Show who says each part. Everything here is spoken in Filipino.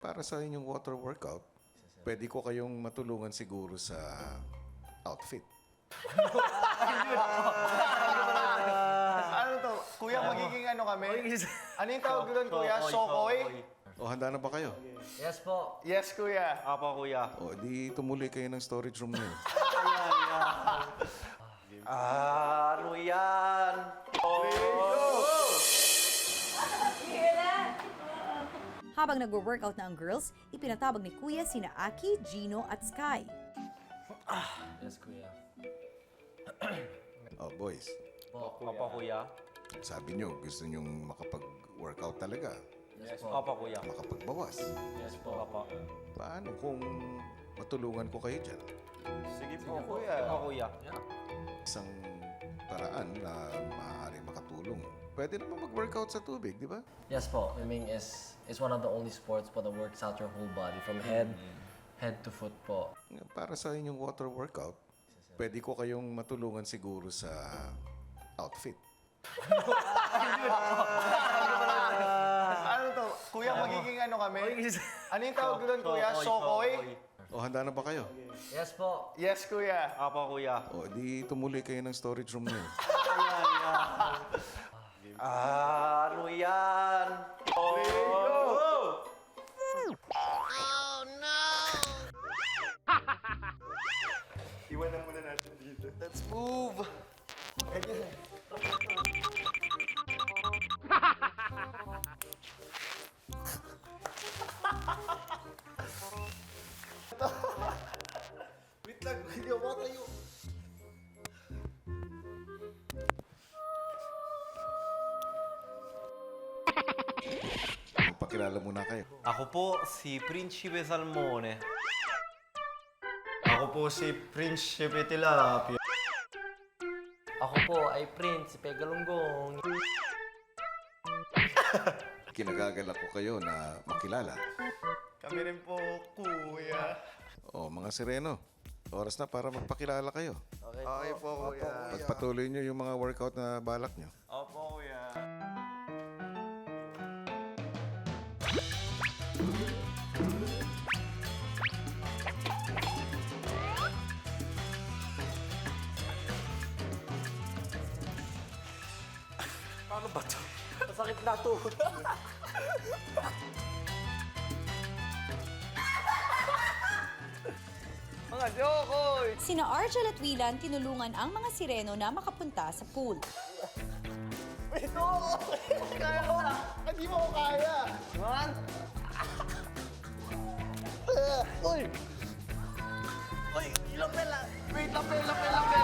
Speaker 1: Para sa inyong water workout, pwede ko kayong matulungan siguro sa outfit.
Speaker 2: Ano to? Kuya, magiging ano kami? Ano yung tawag doon, kuya? Sokoy?
Speaker 1: O, handa na ba kayo?
Speaker 3: Yes po.
Speaker 2: Yes, kuya.
Speaker 4: Apo, kuya.
Speaker 1: O, di tumuloy kayo ng storage room na yun.
Speaker 4: Ano yan?
Speaker 5: Habang nagwo-workout na ang girls, ipinatabag ni Kuya sina Aki, Gino at Sky.
Speaker 3: Yes, kuya.
Speaker 1: O, boys,
Speaker 4: Apo, kuya.
Speaker 1: sabi nyo, gusto nyong makapag-workout talaga.
Speaker 3: Yes po.
Speaker 4: Apo, kuya.
Speaker 1: Makapagbawas.
Speaker 3: Yes po.
Speaker 4: Apo.
Speaker 1: Paano kung matulungan ko kayo dyan?
Speaker 4: Sige
Speaker 2: po, kuya.
Speaker 4: Apo, kuya.
Speaker 1: Isang paraan na maaari makatulong. Pwede naman mag-workout sa tubig, di ba?
Speaker 3: Yes po. Swimming is one of the only sports po that works out your whole body from head to foot po.
Speaker 1: Para sa inyong water workout, pwede ko kayong matulungan siguro sa outfit.
Speaker 2: Ano to? Kuya, magiging ano kami? Ano yung tawag doon, kuya? Sokoy?
Speaker 1: O, handa na ba kayo?
Speaker 3: Yes po.
Speaker 2: Yes, kuya.
Speaker 4: Apo, kuya.
Speaker 1: O, di tumuloy kayo ng storage room na yun.
Speaker 4: Ano yan?
Speaker 2: Iwanan muna natin dito. Let's move! Wait lang, hindi ako tayo.
Speaker 1: Magpakilala muna kayo.
Speaker 4: Ako po, si Principe Salmone.
Speaker 2: Ako po si Prinsipe Tilapia.
Speaker 3: Ako po ay Prinsipe Galunggong.
Speaker 1: Kinagagalak ko kayo na makilala.
Speaker 2: Kami rin po, kuya.
Speaker 1: O, mga sireno, oras na para magpakilala kayo.
Speaker 2: Okay po, kuya.
Speaker 1: Pagpatuloy nyo yung mga workout na balak nyo.
Speaker 2: Opo, kuya.
Speaker 4: Paano ba to? Masakit na to.
Speaker 2: Mga jokoy!
Speaker 5: Sina Argel at Willan tinulungan ang mga sireno na makapunta sa pool.
Speaker 2: Ito! Kaya ko na! Hindi mo ko kaya! Man! Uy! Uy! Lapel! Wait, lapel!